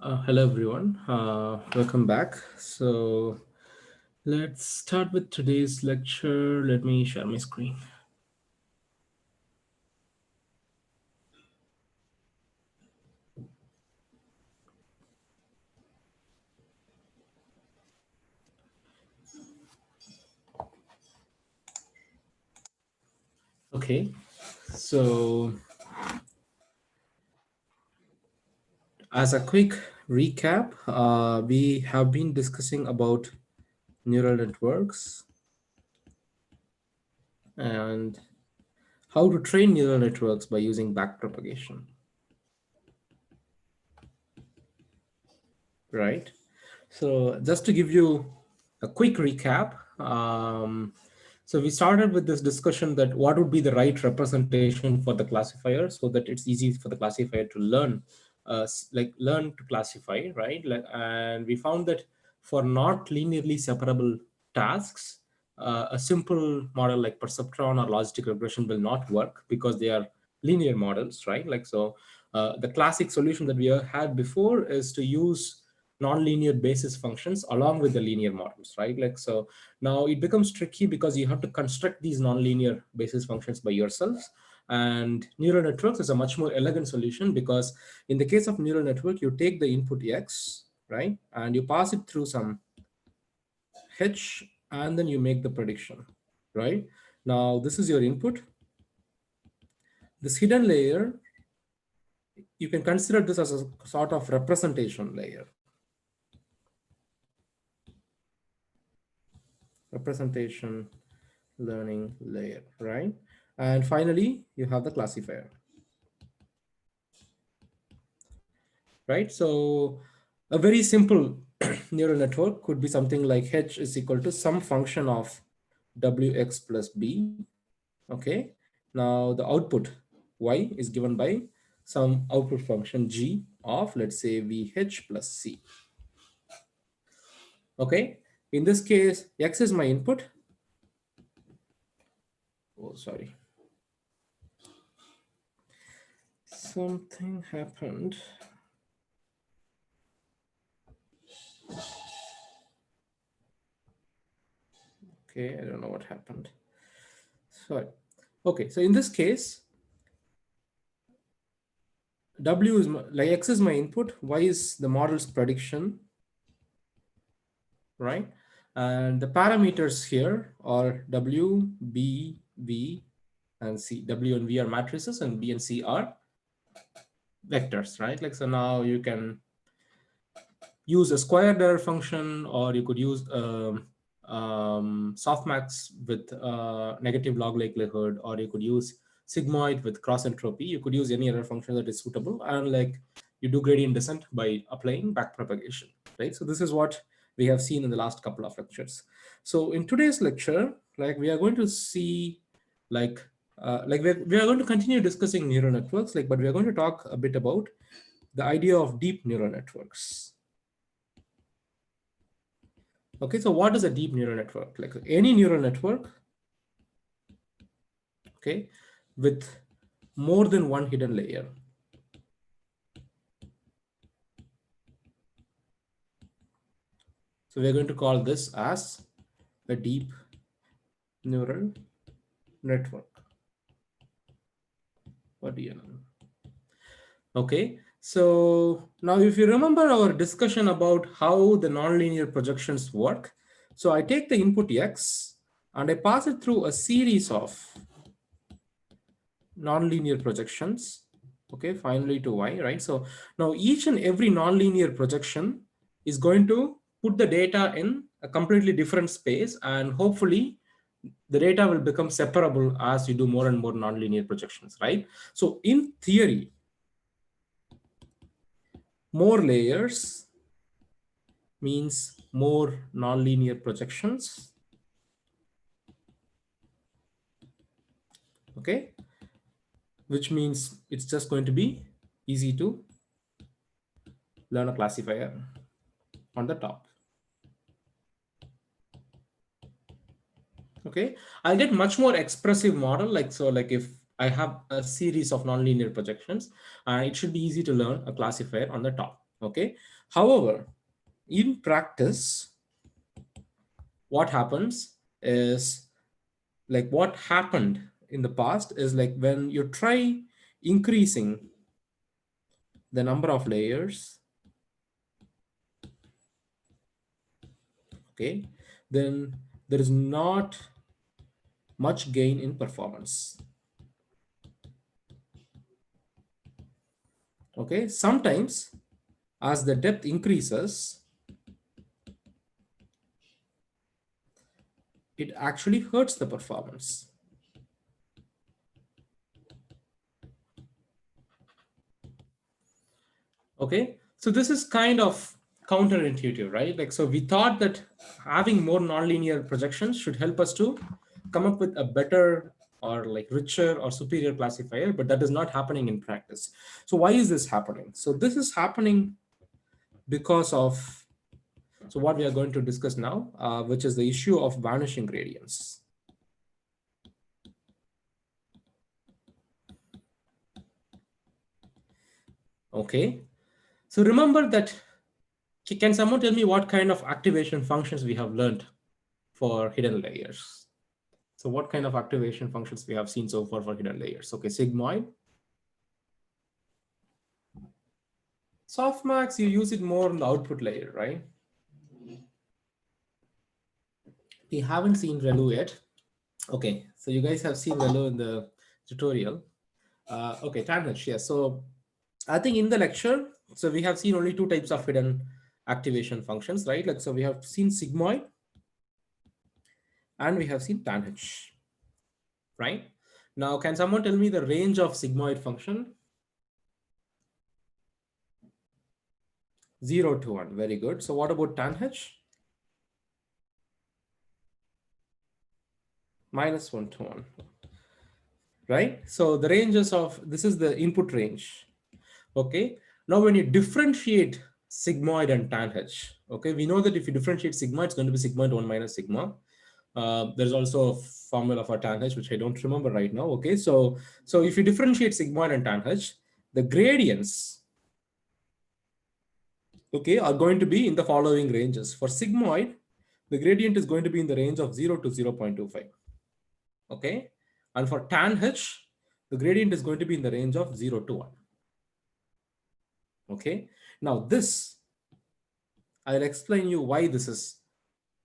Hello everyone, welcome back. So let's start with today's lecture. Let me share my screen. Okay, so as a quick recap, we have been discussing about neural networks and how to train neural networks by using backpropagation, right? So just to give you a quick recap, so we started with this discussion that what would be the right representation for the classifier so that it's easy for the classifier to learn, learn to classify, right? And we found that for not linearly separable tasks, a simple model like perceptron or logistic regression will not work because they are linear models, right? The classic solution that we have had before is to use nonlinear basis functions along with the linear models, right? Now it becomes tricky because you have to construct these nonlinear basis functions by yourselves. And neural networks is a much more elegant solution because in the case of neural network, you take the input x, right? And you pass it through some h, and then you make the prediction, right? Now this is your input. This hidden layer, you can consider this as a sort of representation layer. Representation learning layer, right? And finally, you have the classifier, right? So a very simple neural network could be something like h is equal to some function of wx plus b, okay? Now the output y is given by some output function g of, let's say, vh plus c, okay? In this case, x is my input. Oh, sorry. Something happened. Okay, I don't know what happened. Sorry. Okay, so in this case, W is like X is my input, Y is the model's prediction, right? And the parameters here are W, B, V, and C. W and V are matrices, and B and C are vectors, right? So now you can use a squared error function, or you could use softmax with negative log likelihood, or you could use sigmoid with cross entropy. You could use any error function that is suitable, and you do gradient descent by applying backpropagation, right? So this is what we have seen in the last couple of lectures. So in today's lecture, we are going to see we are going to continue discussing neural networks, but we are going to talk a bit about the idea of deep neural networks. Okay, so what is a deep neural network? Like any neural network, okay, with more than one hidden layer. So we're going to call this as a deep neural network, or DNN. Okay, so now if you remember our discussion about how the nonlinear projections work, so I take the input x and I pass it through a series of nonlinear projections, okay, finally to y, right? So now each and every nonlinear projection is going to put the data in a completely different space, and hopefully the data will become separable as you do more and more nonlinear projections, right? So in theory, more layers means more nonlinear projections, okay, which means it's just going to be easy to learn a classifier on the top. Okay, I'll get much more expressive model. If I have a series of nonlinear projections, it should be easy to learn a classifier on the top. Okay. However, in practice, what happens is, like what happened in the past is, like when you try increasing the number of layers, okay, then there is not much gain in performance. Okay, sometimes as the depth increases, it actually hurts the performance. Okay, so this is kind of counterintuitive, right? Like, so we thought that having more nonlinear projections should help us to come up with a better or like richer or superior classifier, but that is not happening in practice. So why is this happening? So this is happening because of, so what we are going to discuss now, which is the issue of vanishing gradients. Okay, so remember that, can someone tell me what kind of activation functions we have learned for hidden layers? So what kind of activation functions we have seen so far for hidden layers? Okay, sigmoid. Softmax, you use it more on the output layer, right? We haven't seen Relu yet. Okay, so you guys have seen Relu in the tutorial. Okay, tangent, yes. So I think in the lecture, so we have seen only two types of hidden activation functions, right? Like, so we have seen sigmoid and we have seen tangent, right? Now, can someone tell me the range of sigmoid function? 0 to 1. Very good. So what about tanh? -1 to 1. Right? So the ranges of, this is the input range. Okay. Now when you differentiate sigmoid and tanh, okay, we know that if you differentiate sigma, it's going to be sigmoid 1 minus sigma. There's also a formula for tanh, which I don't remember right now. Okay. So if you differentiate sigmoid and tanh, the gradients, okay, are going to be in the following ranges. For sigmoid, the gradient is going to be in the range of 0 to 0.25. Okay. And for tanh, the gradient is going to be in the range of 0 to 1. Okay. Now this, I'll explain you why this is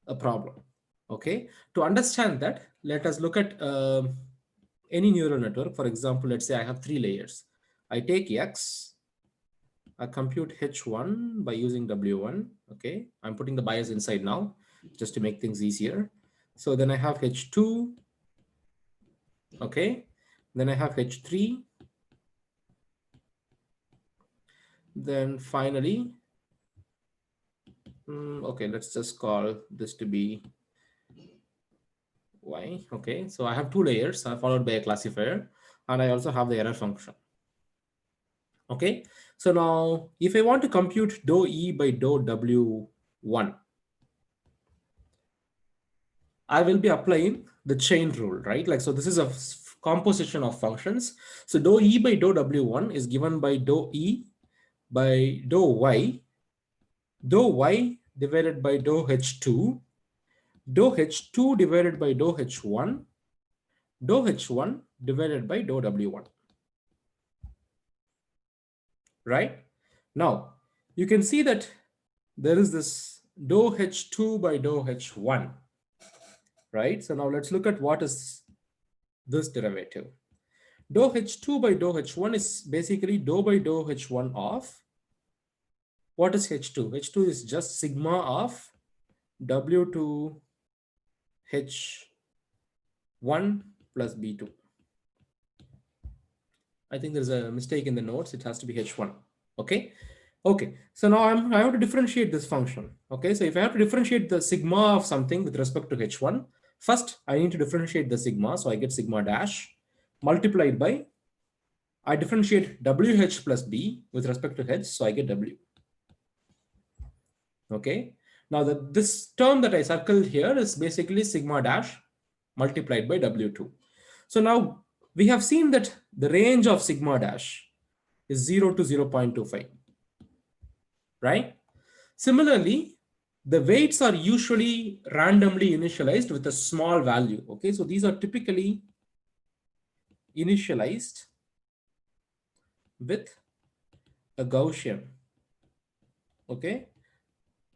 a problem. Okay. To understand that, let us look at any neural network. For example, let's say I have 3 layers. I take X, I compute H1 by using W1. Okay. I'm putting the bias inside now just to make things easier. So then I have H2. Okay. Then I have H3. Then finally, okay, let's just call this to be Y. Okay, so I have 2 layers followed by a classifier, and I also have the error function. Okay, so now if I want to compute dou E by dou W1, I will be applying the chain rule, right? Like, so this is a composition of functions. So dou E by dou W1 is given by dou E by dou Y divided by dou H2, dou H2 divided by dou H1, dou H1 divided by dou W1. Right? Now, you can see that there is this dou H2 by dou H1. Right? So now let's look at what is this derivative. Dou H2 by dou H1 is basically dou by dou H1 of, what is H2? H2 is just sigma of W2 H1 plus B2. I think there's a mistake in the notes. It has to be H1. Okay. Okay. So now I have to differentiate this function. Okay. So if I have to differentiate the sigma of something with respect to H1, first I need to differentiate the sigma. So I get sigma dash multiplied by, I differentiate WH plus B with respect to H. So I get W. Okay. Now this term that I circled here is basically sigma dash multiplied by W2. So now we have seen that the range of sigma dash is 0 to 0.25. right? Similarly, the weights are usually randomly initialized with a small value. Okay, so these are typically initialized with a Gaussian, okay,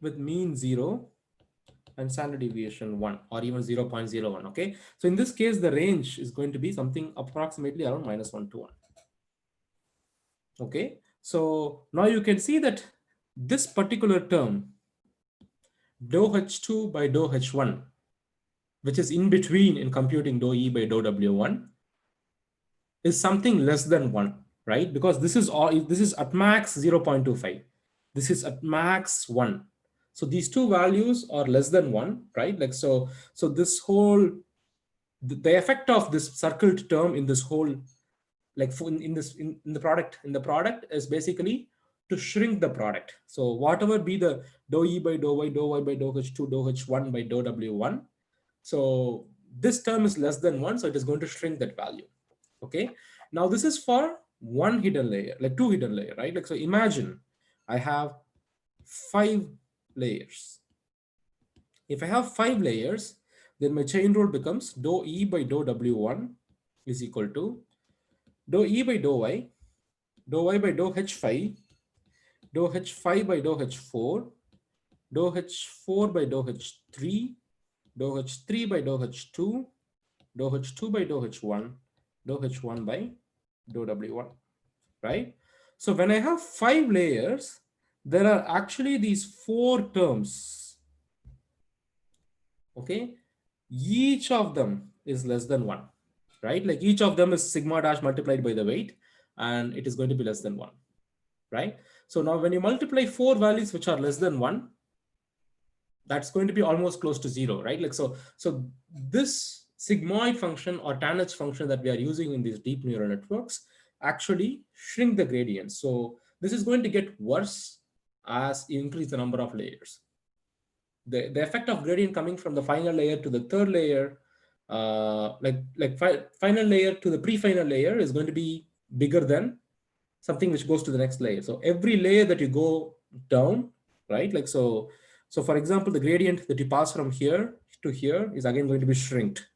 with mean 0 and standard deviation 1 or even 0.01. Okay, so in this case, the range is going to be something approximately around -1 to 1. Okay, so now you can see that this particular term, dou h2 by dou h1, which is in between in computing dou e by dou w1, is something less than 1, right? Because this is all, this is at max 0.25. This is at max 1. So these two values are less than 1, right? Like so this whole, the effect of this circled term in this whole, like in the product is basically to shrink the product. So whatever be the dou e by dou y by dou h2, dou h1 by dou w1, so this term is less than 1, so it is going to shrink that value. Okay, now this is for one hidden layer, like two hidden layer, right? Like, so imagine I have 5 layers. If I have 5 layers, then my chain rule becomes dou e by dou w1 is equal to dou e by dou y by dou h5, dou h5 by dou h4, dou h4 by dou h3, dou h3 by dou h2, dou h2 by dou h1, dou h1 by dou w1, right? So when I have 5 layers, there are actually these 4 terms, okay? Each of them is less than 1, right? Like each of them is sigma dash multiplied by the weight, and it is going to be less than 1, right? So now when you multiply 4 values which are less than 1, that's going to be almost close to 0, right? Like so this sigmoid function or tanh function that we are using in these deep neural networks actually shrink the gradient. So this is going to get worse as you increase the number of layers. The effect of gradient coming from the final layer to the third layer, final layer to the pre-final layer is going to be bigger than something which goes to the next layer. So every layer that you go down, right? Like so for example, the gradient that you pass from here to here is again going to be shrinked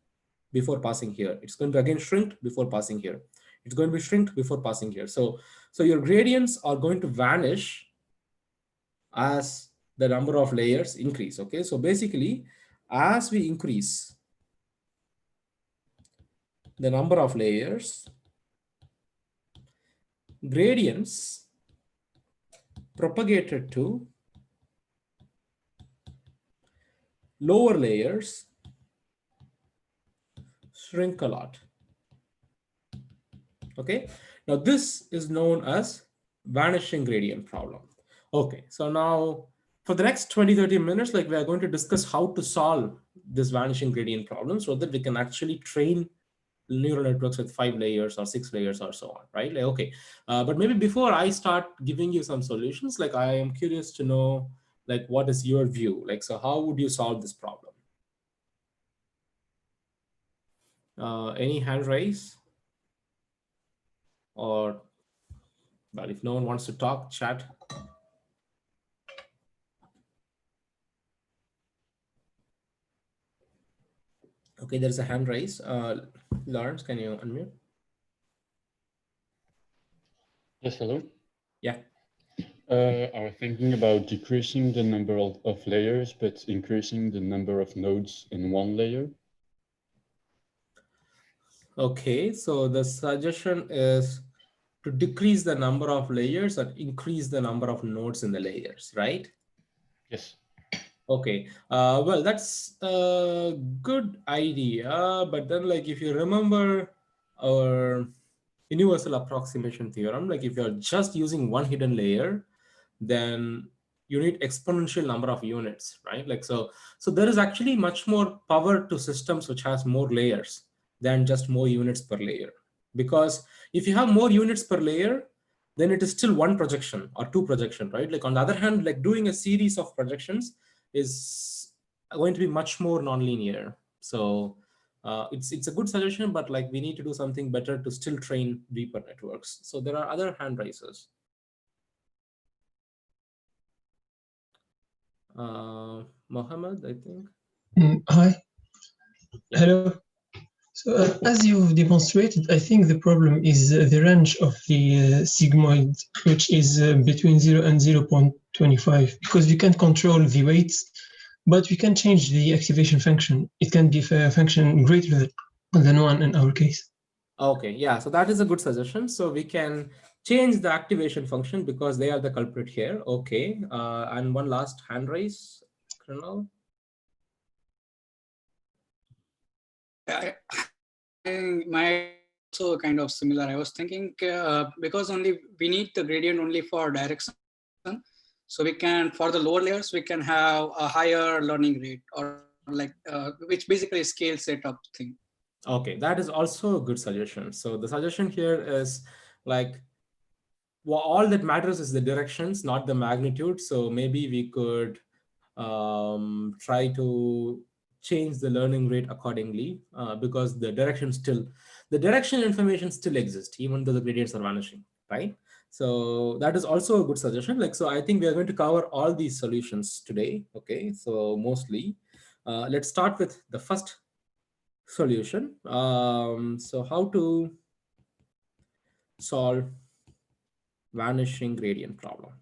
before passing here. It's going to again shrink before passing here. It's going to be shrink before passing here. So your gradients are going to vanish as the number of layers increase. Okay, so basically, as we increase the number of layers, gradients propagated to lower layers shrink a lot. Okay, now this is known as vanishing gradient problem. Okay, so now for the next 20-30 minutes, like we are going to discuss how to solve this vanishing gradient problem so that we can actually train neural networks with 5 layers or 6 layers or so on, right? Like, okay, but maybe before I start giving you some solutions, like I am curious to know, like, what is your view? Like, so how would you solve this problem? Any hand raise? Or, well, if no one wants to talk, chat. Okay, there's a hand raise. Lawrence, can you unmute? Yes, hello. Yeah. I was thinking about decreasing the number of layers, but increasing the number of nodes in one layer. Okay, so the suggestion is to decrease the number of layers and increase the number of nodes in the layers, right? Yes. Okay, well, that's a good idea, but then, like, if you remember our universal approximation theorem, like if you're just using one hidden layer, then you need exponential number of units, right? Like, so there is actually much more power to systems which has more layers than just more units per layer. Because if you have more units per layer, then it is still one projection or two projection, right? Like, on the other hand, like doing a series of projections is going to be much more nonlinear. So it's a good suggestion, but like we need to do something better to still train deeper networks. So there are other hand raises. Mohammed, I think. Hi, Yeah. hello. So, as you've demonstrated, I think the problem is the range of the sigmoid, which is between 0 and 0.25, because we can't control the weights, but we can change the activation function. It can be a function greater than 1 in our case. Okay, yeah, so that is a good suggestion. So we can change the activation function because they are the culprit here. Okay, and one last hand raise, Colonel. My idea was also kind of similar. I was thinking because only we need the gradient only for direction. So we can, for the lower layers, we can have a higher learning rate or like, which basically scales it up thing. Okay, that is also a good suggestion. So the suggestion here is like, well, all that matters is the directions, not the magnitude. So maybe we could try to change the learning rate accordingly because the direction information still exists, even though the gradients are vanishing, right? So that is also a good suggestion. Like, so I think we are going to cover all these solutions today. Okay, so mostly, let's start with the first solution. So how to solve vanishing gradient problem.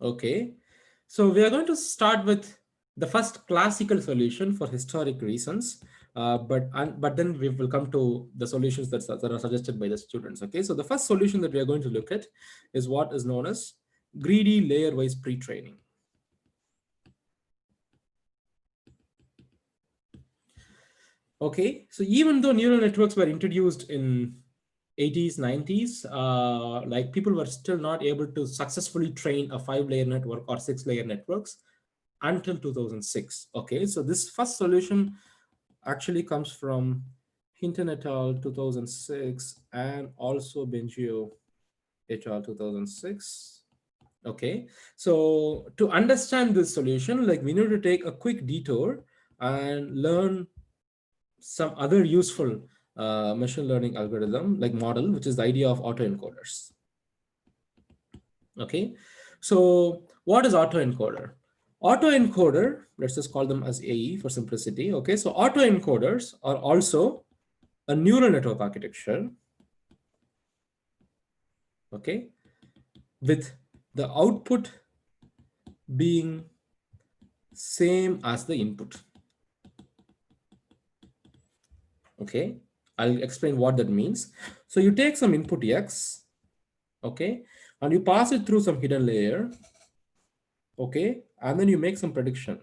Okay, so we are going to start with the first classical solution for historic reasons, but then we will come to the solutions that are suggested by the students. Okay, so the first solution that we are going to look at is what is known as greedy layer-wise pre-training. Okay, so even though neural networks were introduced in 80s, 90s, like people were still not able to successfully train a 5-layer network or 6-layer networks until 2006. Okay, so this first solution actually comes from Hinton et al. 2006 and also Bengio et al. 2006. Okay, so to understand this solution, like we need to take a quick detour and learn some other useful machine learning algorithm like model, which is the idea of autoencoders. Okay, so what is autoencoder? Autoencoder, let's just call them as AE for simplicity. Okay, so autoencoders are also a neural network architecture, okay, with the output being same as the input. Okay, I'll explain what that means. So you take some input X, okay, and you pass it through some hidden layer, okay, and then you make some prediction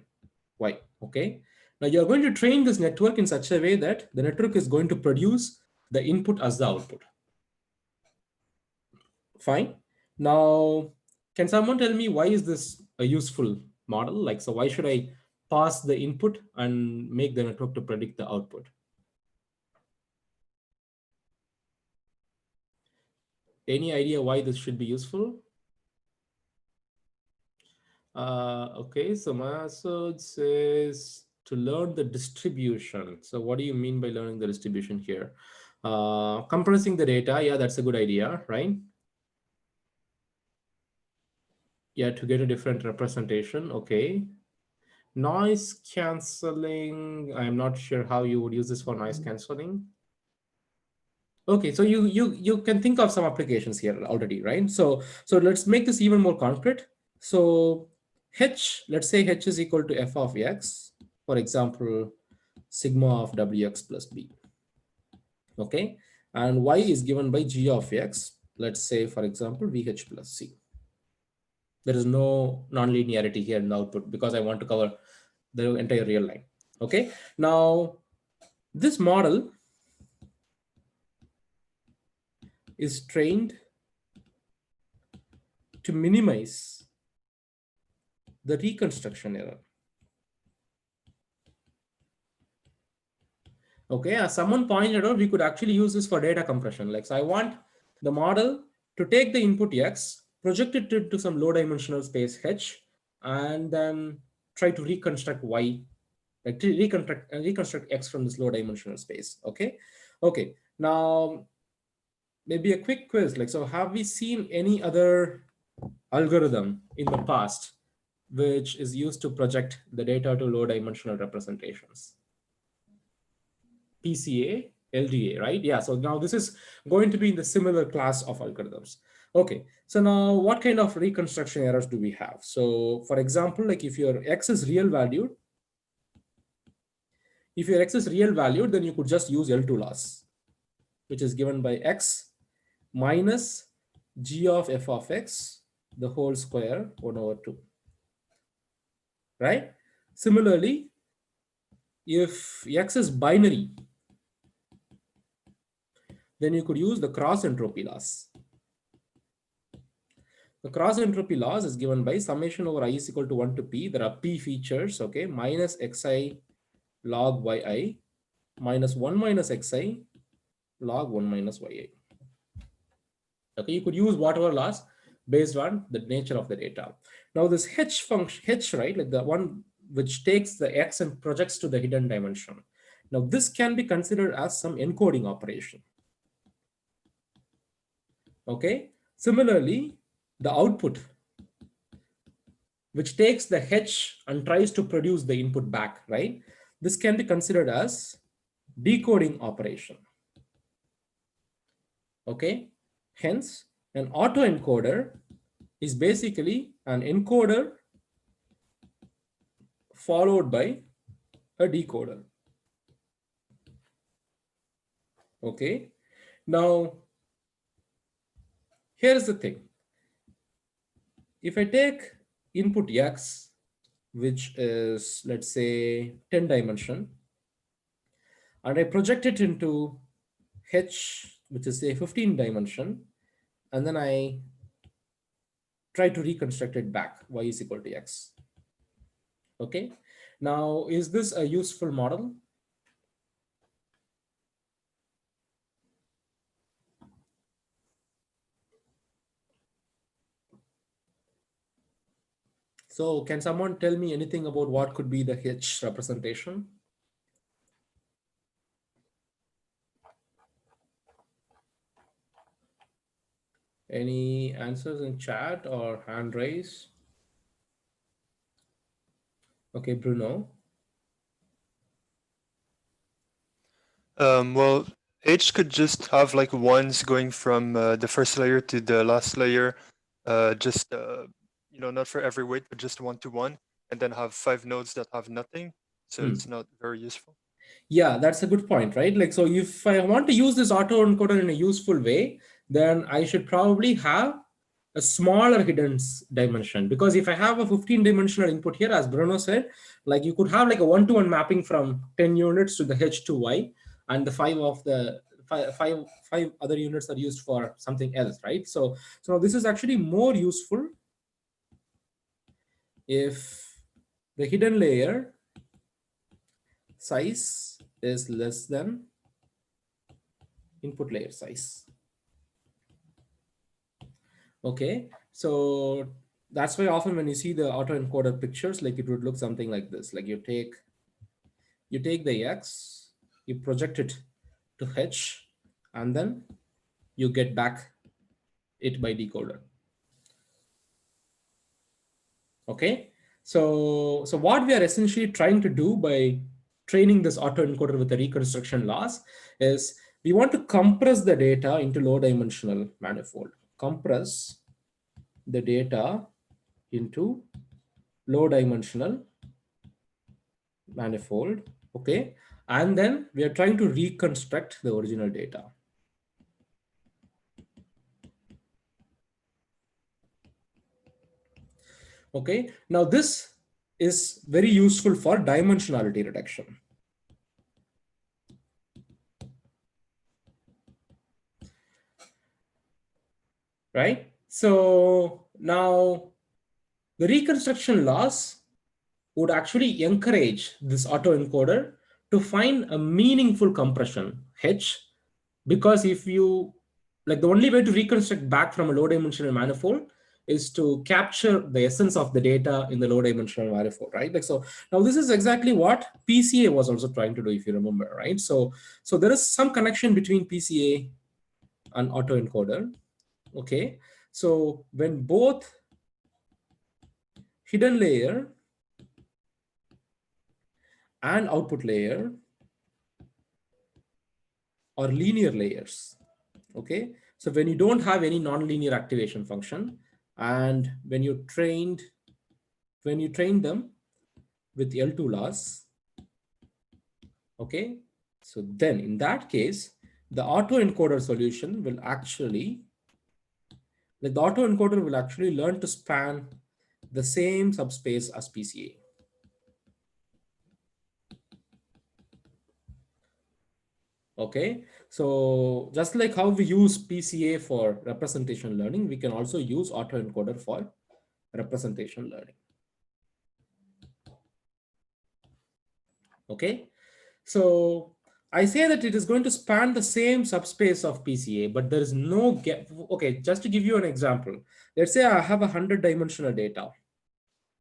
Y, okay. Now you're going to train this network in such a way that the network is going to produce the input as the output. Fine. Now, can someone tell me why is this a useful model? Like, so why should I pass the input and make the network to predict the output? Any idea why this should be useful? Okay, so Masud says to learn the distribution. So what do you mean by learning the distribution here? Compressing the data, yeah, that's a good idea, right? Yeah, to get a different representation, okay. Noise canceling, I'm not sure how you would use this for noise canceling. Okay, so you can think of some applications here already, right? So let's make this even more concrete. So h, let's say h is equal to f of x, for example, sigma of wx plus b. Okay, and y is given by g of x, let's say, for example, vh plus c. There is no non-linearity here in the output because I want to cover the entire real line. Okay, now this model is trained to minimize the reconstruction error. Okay, as someone pointed out, we could actually use this for data compression. Like, so I want the model to take the input x, project it to some low dimensional space h, and then try to reconstruct y, like to reconstruct x from this low dimensional space. Okay, okay. Now maybe a quick quiz. Like, so have we seen any other algorithm in the past which is used to project the data to low dimensional representations? PCA, LDA, right? Yeah, so now this is going to be in the similar class of algorithms. Okay, so now what kind of reconstruction errors do we have? So for example, like if your X is real valued, then you could just use L2 loss, which is given by X minus G of f of X, the whole square 1/2, right? Similarly, if X is binary, then you could use the cross entropy loss. The cross entropy loss is given by summation over I is equal to 1 to P. There are P features, okay, minus Xi log Yi minus 1 minus Xi log 1 minus Yi. Okay, you could use whatever loss based on the nature of the data. Now this H function, H, right, like the one which takes the X and projects to the hidden dimension. Now this can be considered as some encoding operation. Okay, similarly, the output which takes the H and tries to produce the input back, right? This can be considered as decoding operation. Okay, hence an autoencoder is basically an encoder followed by a decoder. Okay, now here's the thing. If I take input X, which is, let's say, 10 dimension, and I project it into H, which is a 15 dimension, and then I try to reconstruct it back, Y is equal to X. Okay, now is this a useful model? So can someone tell me anything about what could be the H representation? Any answers in chat or hand raise? Okay, Bruno. Well, H could just have like ones going from the first layer to the last layer, not for every weight, but just 1 to 1, and then have 5 nodes that have nothing. So it's not very useful. Yeah, that's a good point, right? Like, so if I want to use this autoencoder in a useful way, then I should probably have a smaller hidden dimension, because if I have a 15 dimensional input here, as Bruno said, like you could have like a 1-to-1 mapping from 10 units to the H to Y, and the five other units are used for something else, right? So this is actually more useful if the hidden layer size is less than input layer size. Okay, so that's why often when you see the autoencoder pictures, like it would look something like this. Like you take the X, you project it to H, and then you get back it by decoder. Okay, so what we are essentially trying to do by training this autoencoder with a reconstruction loss is we want to compress the data into low dimensional manifold. Compress the data into low dimensional manifold. Okay, and then we are trying to reconstruct the original data. Okay, now this is very useful for dimensionality reduction. Right? So now the reconstruction loss would actually encourage this autoencoder to find a meaningful compression, H, because if you, like the only way to reconstruct back from a low dimensional manifold is to capture the essence of the data in the low dimensional manifold, right? Like, so now this is exactly what PCA was also trying to do, if you remember, right? So there is some connection between PCA an autoencoder. Okay, so when both hidden layer and output layer are linear layers. Okay, so when you don't have any nonlinear activation function, and when you train them with L2 loss, okay, so then in that case, the autoencoder solution will actually, like the autoencoder will actually learn to span the same subspace as PCA. Okay, so just like how we use PCA for representation learning, we can also use autoencoder for representation learning. Okay, so I say that it is going to span the same subspace of PCA, but there is no gap. Okay, just to give you an example, let's say I have 100-dimensional data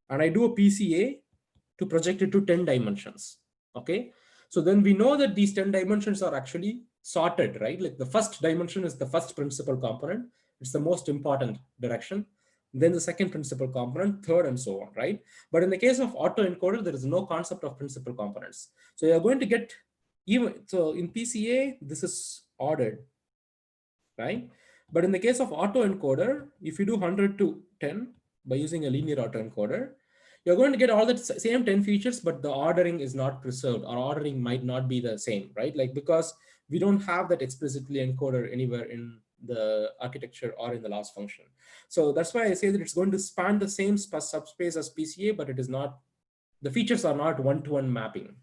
and I do a PCA to project it to 10 dimensions. Okay, so then we know that these 10 dimensions are actually sorted, right? Like the first dimension is the first principal component. It's the most important direction. Then the second principal component, third, and so on, right? But in the case of autoencoder, there is no concept of principal components. So you're going to get even, so in PCA, this is ordered, right? But in the case of autoencoder, if you do 100 to 10 by using a linear autoencoder, you're going to get all the same 10 features, but the ordering is not preserved, or ordering might not be the same, right? Like, because we don't have that explicitly encoded anywhere in the architecture or in the loss function. So that's why I say that it's going to span the same subspace as PCA, but it is not, the features are not one-to-one mapping.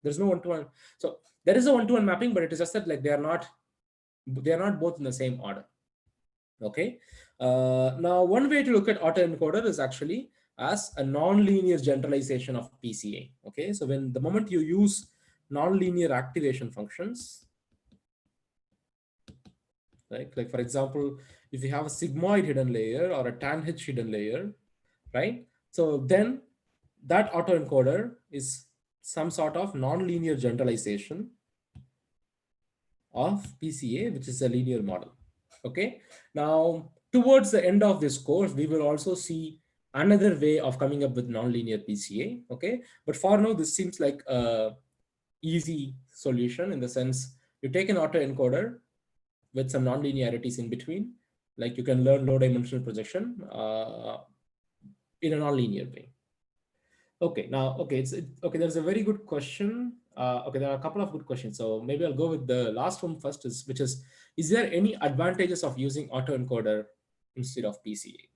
There's no one-to-one. So there is a one-to-one mapping, but it is just that like they are not both in the same order. Okay. Now, one way to look at autoencoder is actually as a non-linear generalization of PCA. Okay, so when the moment you use non-linear activation functions, right? Like for example, if you have a sigmoid hidden layer or a tan H hidden layer, right? So then that autoencoder is some sort of non-linear generalization of PCA, which is a linear model. Okay, now towards the end of this course, we will also see another way of coming up with nonlinear PCA. Okay, but for now, this seems like a easy solution in the sense you take an autoencoder with some nonlinearities in between, like you can learn low dimensional projection in a nonlinear way. Okay, now, okay, okay, there's a very good question. Okay, there are a couple of good questions. So maybe I'll go with the last one first, which is there any advantages of using autoencoder instead of PCA?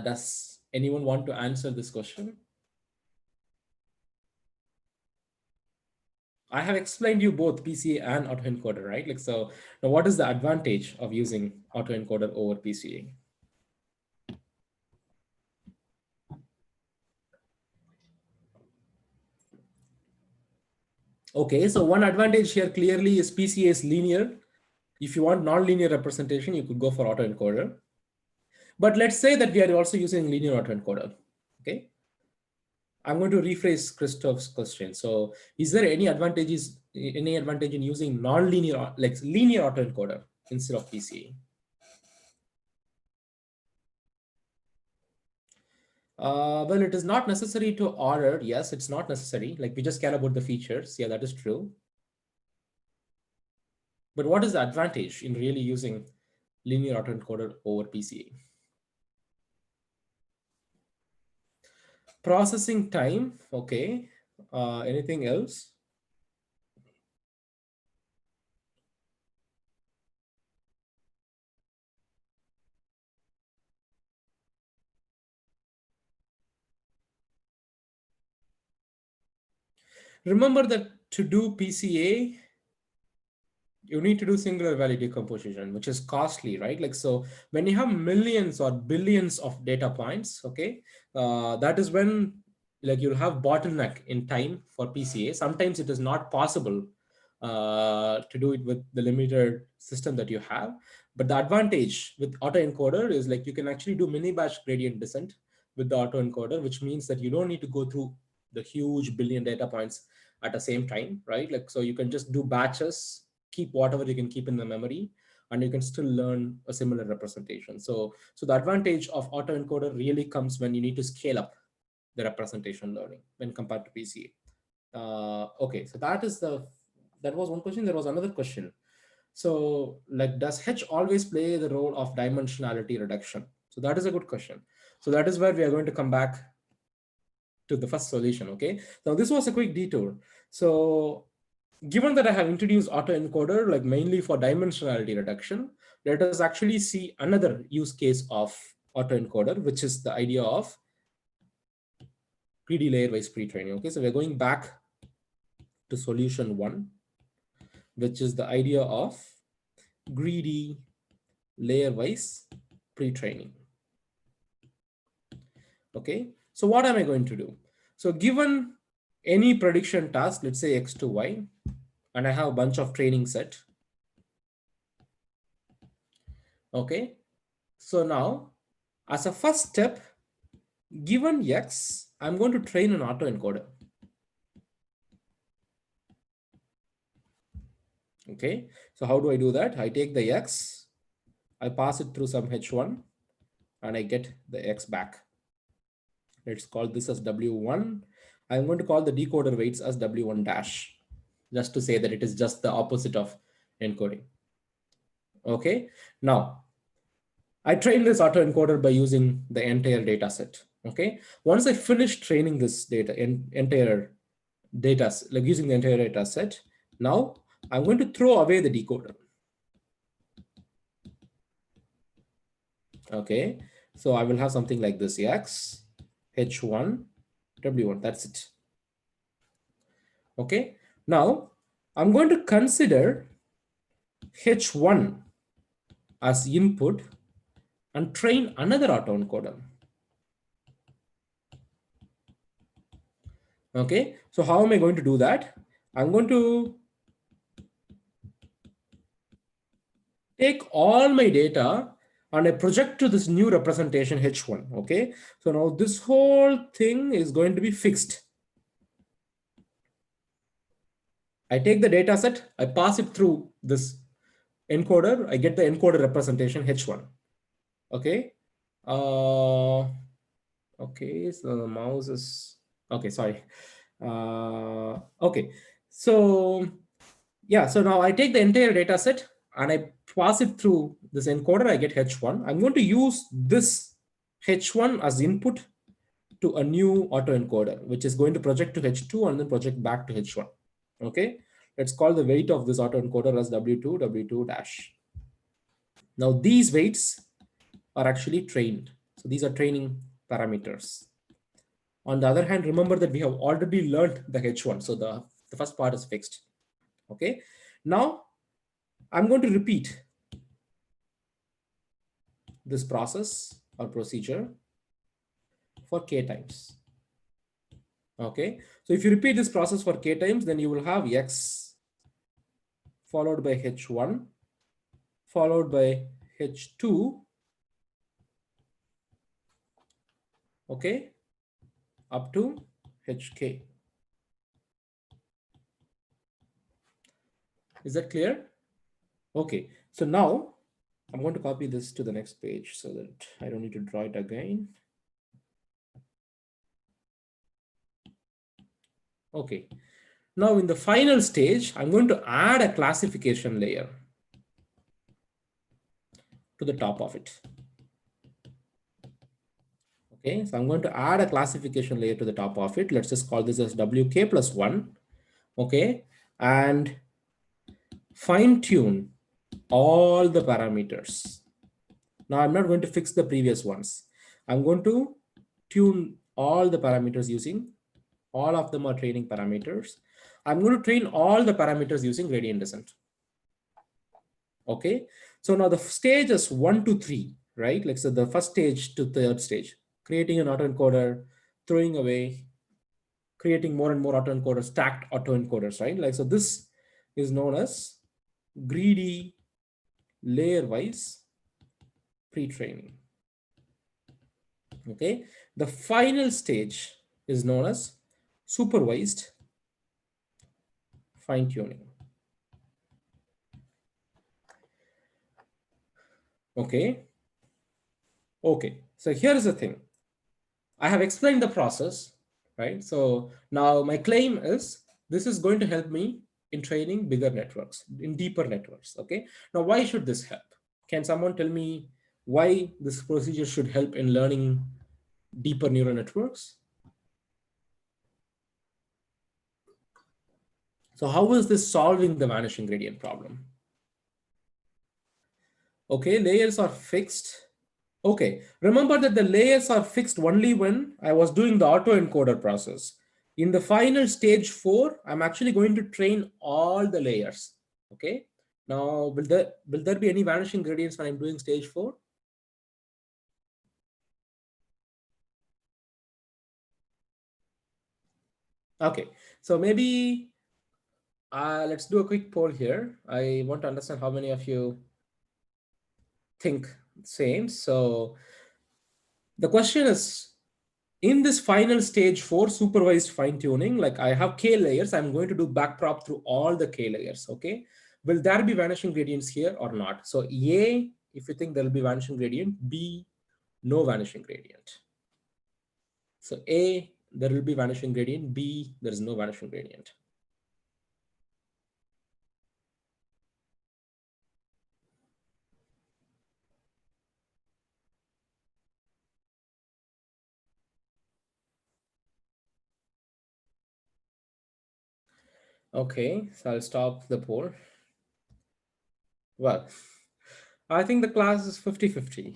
Does anyone want to answer this question? I have explained you both PCA and autoencoder, right? Like, so now what is the advantage of using autoencoder over PCA? Okay, so one advantage here clearly is PCA is linear. If you want non-linear representation, you could go for autoencoder. But let's say that we are also using linear autoencoder. Okay, I'm going to rephrase Christoph's question. So, is there any advantage in using non-linear, like linear autoencoder instead of PCA? Well, it is not necessary to order. Yes, it's not necessary. Like we just care about the features. Yeah, that is true. But what is the advantage in really using linear autoencoder over PCA? Processing time. Okay. Anything else? Remember that to do PCA, you need to do singular value decomposition, which is costly, right? Like, so when you have millions or billions of data points, okay, that is when like you'll have bottleneck in time for PCA. Sometimes it is not possible to do it with the limited system that you have. But the advantage with autoencoder is like you can actually do mini batch gradient descent with the autoencoder, which means that you don't need to go through the huge billion data points at the same time, right? Like, so you can just do batches keep whatever you can keep in the memory, and you can still learn a similar representation. So the advantage of autoencoder really comes when you need to scale up the representation learning when compared to PCA. Okay, so that was one question. There was another question. So like, does H always play the role of dimensionality reduction? So that is a good question. So that is where we are going to come back to the first solution. Okay, now this was a quick detour. So given that I have introduced autoencoder like mainly for dimensionality reduction, let us actually see another use case of autoencoder, which is the idea of greedy layer-wise pre-training. Okay, so we're going back to solution 1, which is the idea of greedy layer-wise pre-training. Okay, so what am I going to do? So given any prediction task, let's say X to Y, and I have a bunch of training set. Okay, so now as a first step, given X, I'm going to train an autoencoder. Okay, so how do I do that? I take the X, I pass it through some H1, and I get the X back. Let's call this as W1. I'm going to call the decoder weights as W1 dash, just to say that it is just the opposite of encoding. Okay, now I train this autoencoder by using the entire data set. Okay, once I finish training this entire data, like using the entire data set, now I'm going to throw away the decoder. Okay, so I will have something like this: X, H1, W1. That's it. Okay, now I'm going to consider H1 as input and train another autoencoder. Okay, so how am I going to do that? I'm going to take all my data and I project to this new representation H1. Okay, so now this whole thing is going to be fixed. I take the data set, I pass it through this encoder, I get the encoder representation H1. Okay. Okay, so the mouse is, okay, sorry. Okay, so yeah, so now I take the entire data set and I pass it through this encoder, I get H1. I'm going to use this H1 as input to a new autoencoder, which is going to project to H2 and then project back to H1. Okay, let's call the weight of this autoencoder as W2, W2 dash. Now these weights are actually trained. So these are training parameters. On the other hand, remember that we have already learned the H1. So the first part is fixed. Okay, now I'm going to repeat this process or procedure for K times. Okay, so if you repeat this process for K times, then you will have X followed by H1 followed by H2. Okay, up to HK. Is that clear? Okay, so now I'm going to copy this to the next page so that I don't need to draw it again. Okay, now in the final stage, I'm going to add a classification layer to the top of it. Okay, so I'm going to add a classification layer to the top of it. Let's just call this as WK plus 1. Okay, and fine tune all the parameters. Now I'm not going to fix the previous ones. I'm going to tune all the parameters using, all of them are training parameters. I'm going to train all the parameters using gradient descent. Okay, so now the stage is 1 to 3, right? Like, so the first stage to third stage, creating an autoencoder, throwing away, creating more and more autoencoders, stacked autoencoders, right? Like, so this is known as greedy layer-wise pre-training. Okay, the final stage is known as supervised fine-tuning. Okay. Okay. So here's the thing. I have explained the process, right? So now my claim is this is going to help me in training bigger networks, in deeper networks. Okay. Now, why should this help? Can someone tell me why this procedure should help in learning deeper neural networks? So how is this solving the vanishing gradient problem? Okay, layers are fixed. Okay, remember that the layers are fixed only when I was doing the autoencoder process. In the final stage 4, I'm actually going to train all the layers. Okay, now will there be any vanishing gradients when I'm doing stage 4? Okay, so maybe let's do a quick poll here. I want to understand how many of you think same. So the question is, in this final stage 4 supervised fine tuning, like I have k layers, I'm going to do backprop through all the k layers. Okay, will there be vanishing gradients here or not? So A, if you think there will be vanishing gradient, B, no vanishing gradient. So A, there will be vanishing gradient, B, there is no vanishing gradient. Okay, so I'll stop the poll. Well, I think the class is 50-50.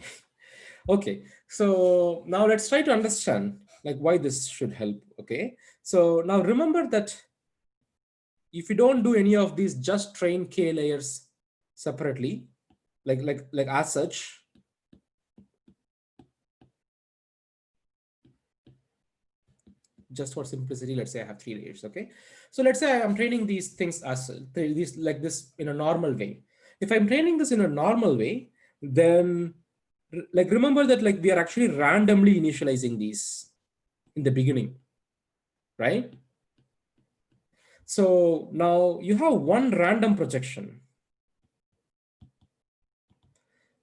Okay, so now let's try to understand like why this should help. Okay, so now remember that if you don't do any of these, just train k layers separately, like as such, just for simplicity, let's say I have 3 layers. Okay, so let's say I'm training these things as these like this in a normal way. If I'm training this in a normal way, then like remember that like we are actually randomly initializing these in the beginning, right? So now you have one random projection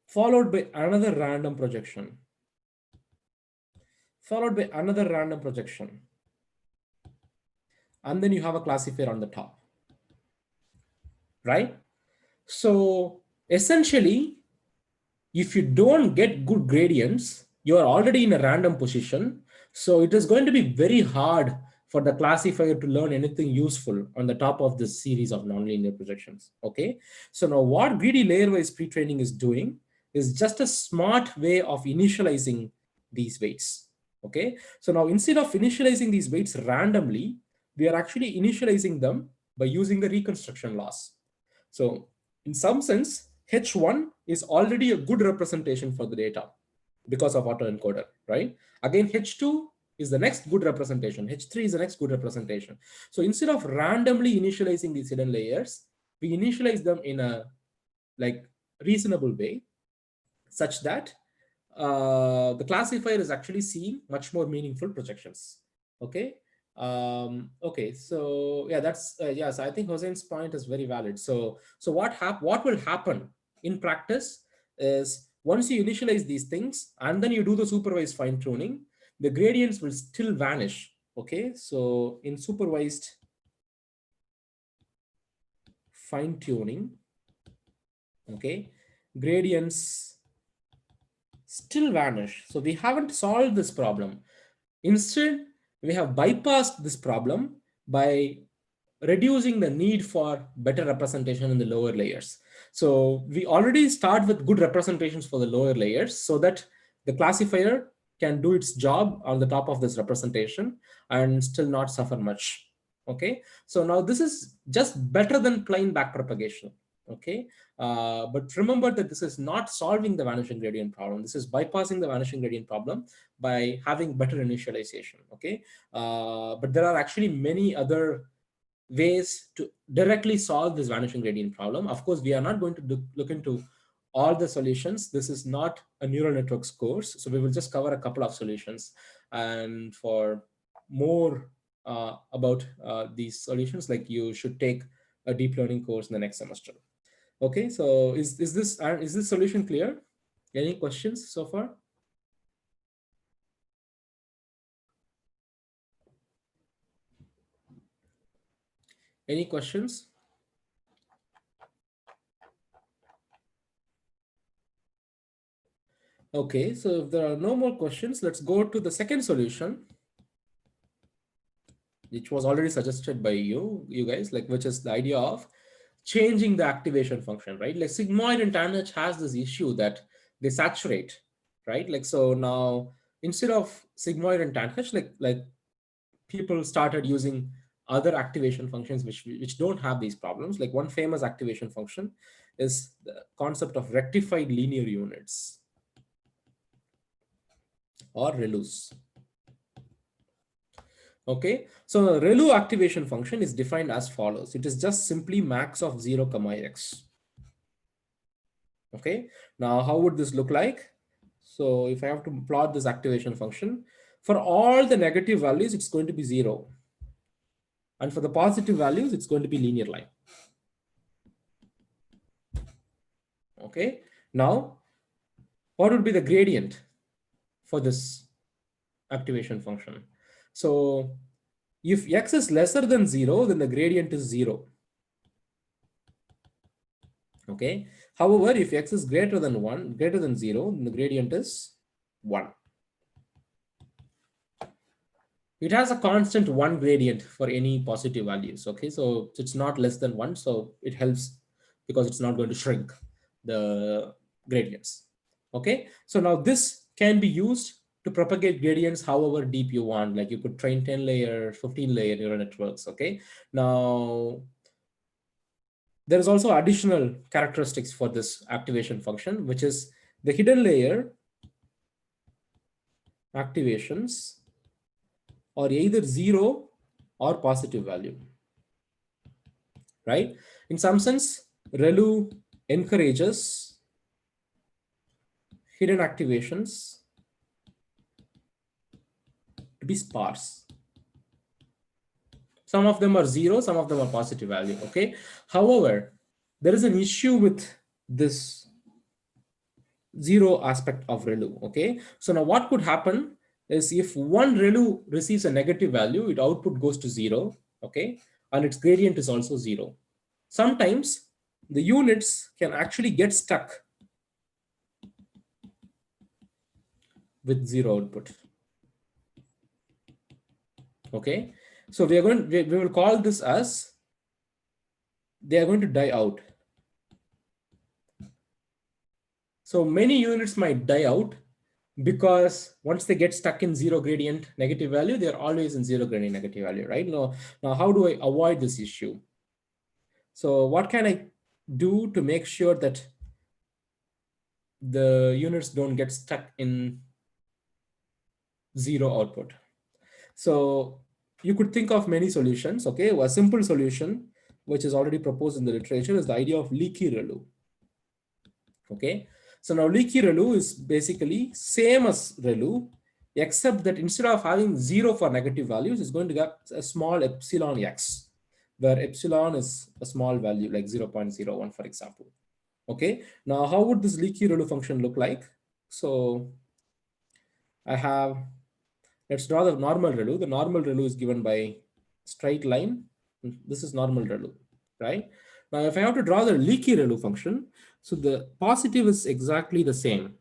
followed by another random projection, followed by another random projection. And then you have a classifier on the top, right? So essentially, if you don't get good gradients, you are already in a random position. So it is going to be very hard for the classifier to learn anything useful on the top of this series of nonlinear projections. Okay. So now what greedy layer-wise pre-training is doing is just a smart way of initializing these weights. Okay. So now instead of initializing these weights randomly, we are actually initializing them by using the reconstruction laws. So in some sense, H1 is already a good representation for the data because of autoencoder, right? Again, H2 is the next good representation. H3 is the next good representation. So instead of randomly initializing these hidden layers, we initialize them in a like reasonable way such that the classifier is actually seeing much more meaningful projections. Okay. Okay, so yeah, that's yes, I think Hossein's point is very valid. So what will happen in practice is once you initialize these things and then you do the supervised fine tuning, the gradients will still vanish. Okay, so in supervised fine tuning, okay, gradients still vanish. So we haven't solved this problem. Instead, we have bypassed this problem by reducing the need for better representation in the lower layers. So we already start with good representations for the lower layers so that the classifier can do its job on the top of this representation and still not suffer much. Okay, so now this is just better than plain backpropagation. Okay, but remember that this is not solving the vanishing gradient problem. This is bypassing the vanishing gradient problem by having better initialization. Okay, but there are actually many other ways to directly solve this vanishing gradient problem. Of course, we are not going to look into all the solutions. This is not a neural networks course, so we will just cover a couple of solutions. And for more about these solutions, like you should take a deep learning course in the next semester. Okay, so is this solution clear? Any questions so far? Any questions? Okay, so if there are no more questions, let's go to the second solution, which was already suggested by you guys, like which is the idea of changing the activation function, right? Like Sigmoid and tanh has this issue that they saturate, right? Like so now instead of Sigmoid and tanh, like people started using other activation functions which don't have these problems. Like one famous activation function is the concept of rectified linear units or ReLUs. Okay, so a ReLU activation function is defined as follows. It is just simply max of 0, x. Okay, now how would this look like? So if I have to plot this activation function, for all the negative values, it's going to be 0. And for the positive values, it's going to be linear line. Okay, now what would be the gradient for this activation function? So if x is lesser than 0, then the gradient is 0. Okay. However, if x is greater than 0, then the gradient is 1. It has a constant 1 gradient for any positive values. Okay, so it's not less than 1, so it helps because it's not going to shrink the gradients. Okay, so now this can be used to propagate gradients however deep you want. Like you could train 10 layer, 15 layer neural networks. Okay, now there is also additional characteristics for this activation function, which is the hidden layer activations are either 0 or positive value, right? In some sense, ReLU encourages hidden activations to be sparse. Some of them are 0, some of them are positive value, okay? However, there is an issue with this 0 aspect of ReLU, okay? So now what could happen is if one ReLU receives a negative value, its output goes to 0, okay? And its gradient is also 0. Sometimes the units can actually get stuck with 0 output, okay? So we will call this as they are going to die out. So many units might die out because once they get stuck in 0 gradient negative value, they're always in 0 gradient negative value, right? Now how do I avoid this issue? So what can I do to make sure that the units don't get stuck in 0 output? So you could think of many solutions, okay? A simple solution, which is already proposed in the literature, is the idea of Leaky Relu. Okay, so now Leaky Relu is basically same as Relu, except that instead of having 0 for negative values, it's going to get a small epsilon x, where epsilon is a small value like 0.01, for example. Okay, now how would this Leaky Relu function look like? So I have, let's draw the normal Relu. The normal Relu is given by straight line. This is normal Relu, right? Now, if I have to draw the Leaky Relu function, so the positive is exactly the same.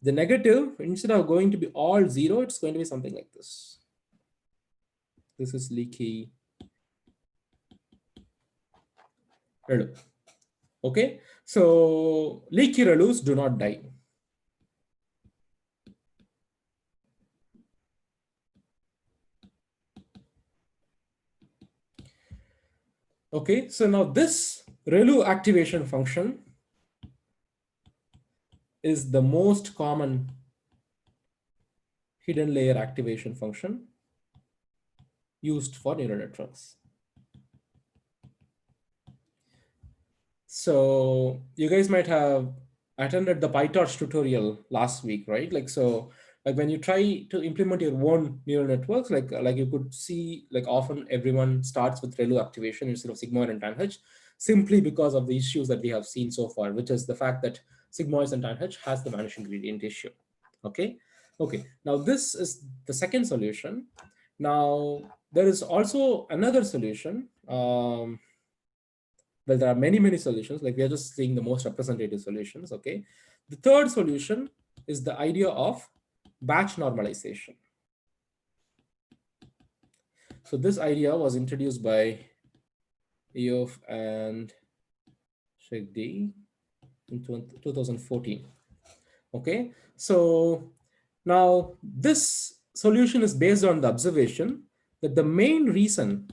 The negative, instead of going to be all 0, it's going to be something like this. This is Leaky Relu. Okay, so Leaky Relus do not die. Okay, so now this Relu activation function is the most common hidden layer activation function used for neural networks. So you guys might have attended the PyTorch tutorial last week, right? Like, so like when you try to implement your own neural networks, like you could see, like often everyone starts with ReLU activation instead of Sigmoid and tanh. simply because of the issues that we have seen so far, which is the fact that sigmoids and tan H has the vanishing gradient issue. Okay. Now this is the second solution. Now there is also another solution. Well, there are many solutions. Like we are just seeing the most representative solutions. Okay. The third solution is the idea of batch normalization. So this idea was introduced by Eof and Shegdi in 2014. Okay, so now this solution is based on the observation that the main reason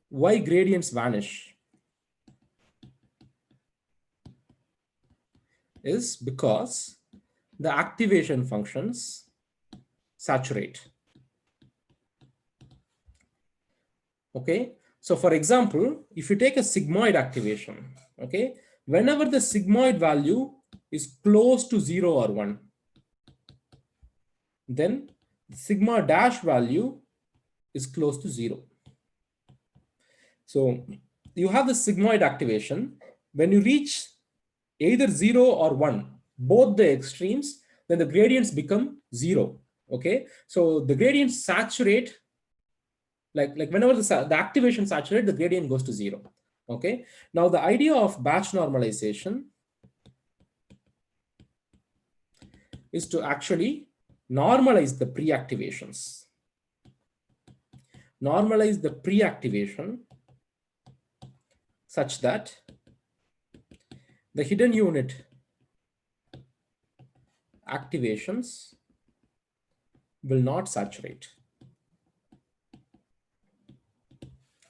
why gradients vanish is because the activation functions saturate. Okay, so for example, if you take a sigmoid activation, okay, whenever the sigmoid value is close to 0 or 1, then the sigma dash value is close to 0. So you have the sigmoid activation. When you reach either 0 or 1, both the extremes, then the gradients become 0. Okay, so the gradients saturate, like whenever the activation saturates, the gradient goes to 0. Okay, now the idea of batch normalization is to actually normalize the pre-activations. Normalize the pre-activation such that the hidden unit activations will not saturate.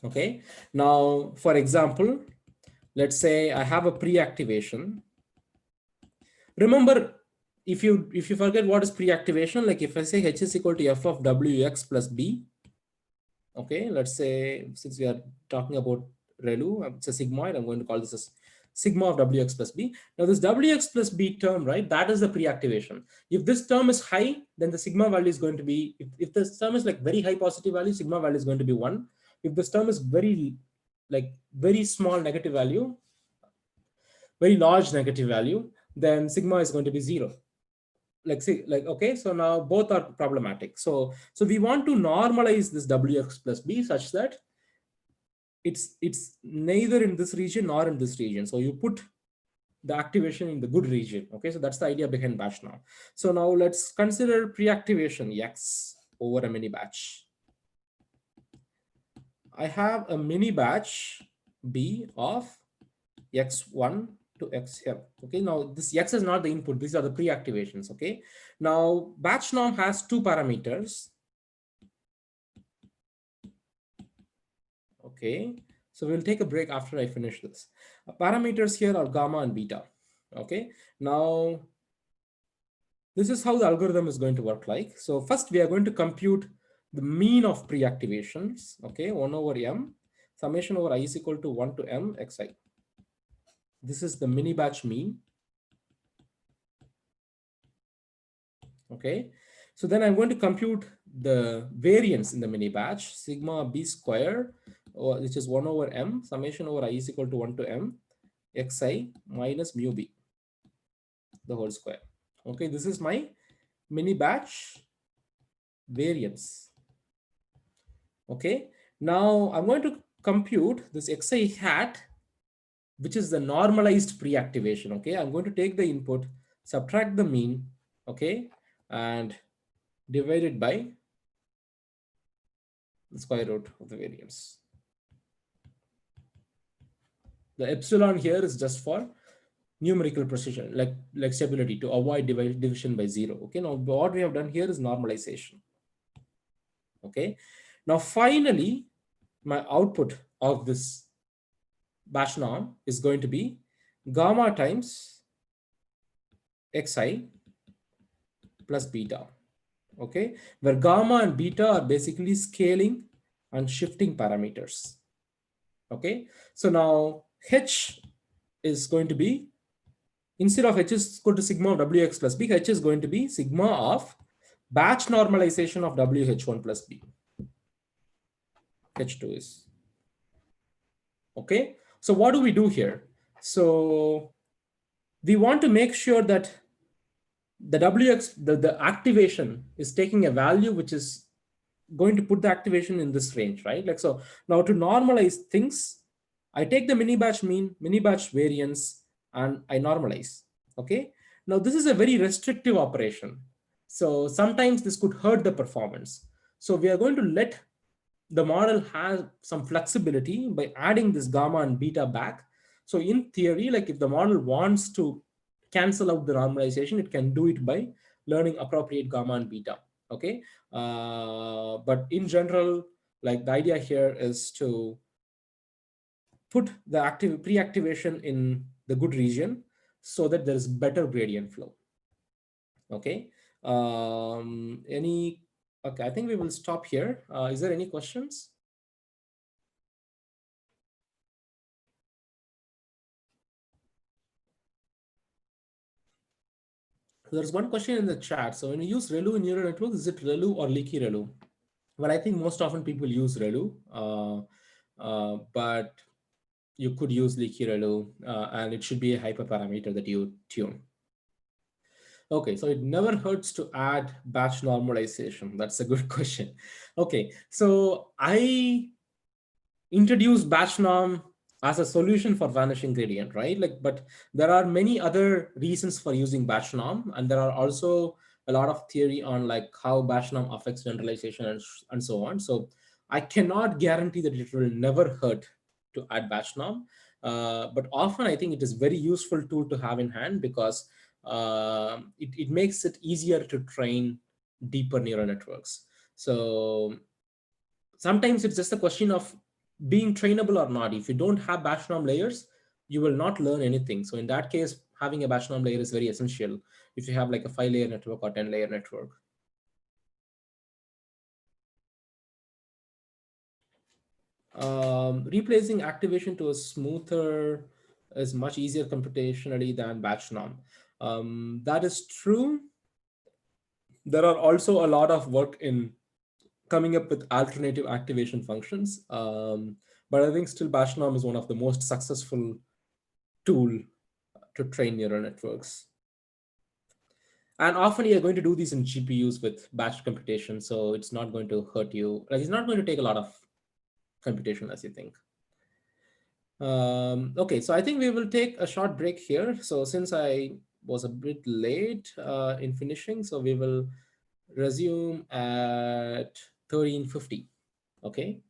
Okay, now for example, let's say I have a pre-activation. Remember, if you forget what is pre-activation, like if I say H is equal to f of wx plus b, okay, let's say since we are talking about Relu, it's a sigmoid, I'm going to call this as sigma of wx plus b. Now this wx plus b term, right, that is the pre-activation. If this term is high, then the sigma value is going to be, if this term is like very high positive value, sigma value is going to be 1. If this term is very small negative value, very large negative value, then sigma is going to be 0. Okay, so now both are problematic. So we want to normalize this wx plus b such that it's neither in this region nor in this region. So you put the activation in the good region. Okay, so that's the idea behind batch now. So now let's consider pre-activation x over a mini batch. I have a mini batch b of x1 to xm. Okay, now this x is not the input, these are the pre-activations. Okay, now batch norm has two parameters. Okay, so we'll take a break after I finish this. Parameters here are gamma and beta. Okay, now this is how the algorithm is going to work like. So first we are going to compute the mean of pre-activations. Okay, 1 over m, summation over I is equal to 1 to m xi. This is the mini batch mean. Okay, so then I'm going to compute the variance in the mini batch, sigma b square, which is 1 over m, summation over I is equal to 1 to m xi minus mu b, the whole square. Okay, this is my mini batch variance. Okay, now I'm going to compute this xi hat, which is the normalized pre-activation. Okay, I'm going to take the input, subtract the mean, okay, and divide it by the square root of the variance. The epsilon here is just for numerical precision, like stability, to avoid division by 0. Okay, now what we have done here is normalization. Okay, now finally my output of this batch norm is going to be gamma times xi plus beta. Okay, where gamma and beta are basically scaling and shifting parameters. Okay, so now h is going to be, instead of h is equal to sigma of wx plus b, h is going to be sigma of batch normalization of wh1 plus b. H2 is Okay, so what do we do here? So we want to make sure that the the activation is taking a value which is going to put the activation in this range, right? Like, so now to normalize things, I take the mini batch mean, mini batch variance, and I normalize. Okay, now this is a very restrictive operation, so sometimes this could hurt the performance. So we are going to let the model have some flexibility by adding this gamma and beta back. So in theory, like if the model wants to cancel out the normalization, it can do it by learning appropriate gamma and beta. Okay, but in general, like the idea here is to put the active pre-activation in the good region so that there is better gradient flow. Okay, any, okay, I think we will stop here. Is there any questions? There's one question in the chat. So when you use Relu in neural networks, is it Relu or Leaky Relu? Well, I think most often people use Relu, but you could use Leaky Relu, and it should be a hyperparameter that you tune. Okay, so it never hurts to add batch normalization. That's a good question. Okay, so I introduce batch norm as a solution for vanishing gradient, right? Like, but there are many other reasons for using batch norm, and there are also a lot of theory on like how batch norm affects generalization and so on. So I cannot guarantee that it will never hurt to add batch norm, but often I think it is very useful tool to have in hand because it makes it easier to train deeper neural networks. So sometimes it's just a question of being trainable or not. If you don't have batch norm layers, you will not learn anything. So in that case, having a batch norm layer is very essential if you have like a 5-layer network or 10-layer network. Replacing activation to a smoother is much easier computationally than batch norm. That is true. There are also a lot of work in coming up with alternative activation functions. But I think still batch norm is one of the most successful tool to train neural networks. And often you're going to do these in GPUs with batch computation, so it's not going to hurt you. Like, it's not going to take a lot of computation as you think. Okay, so I think we will take a short break here. So since I was a bit late in finishing, so we will resume at 13:50. Okay.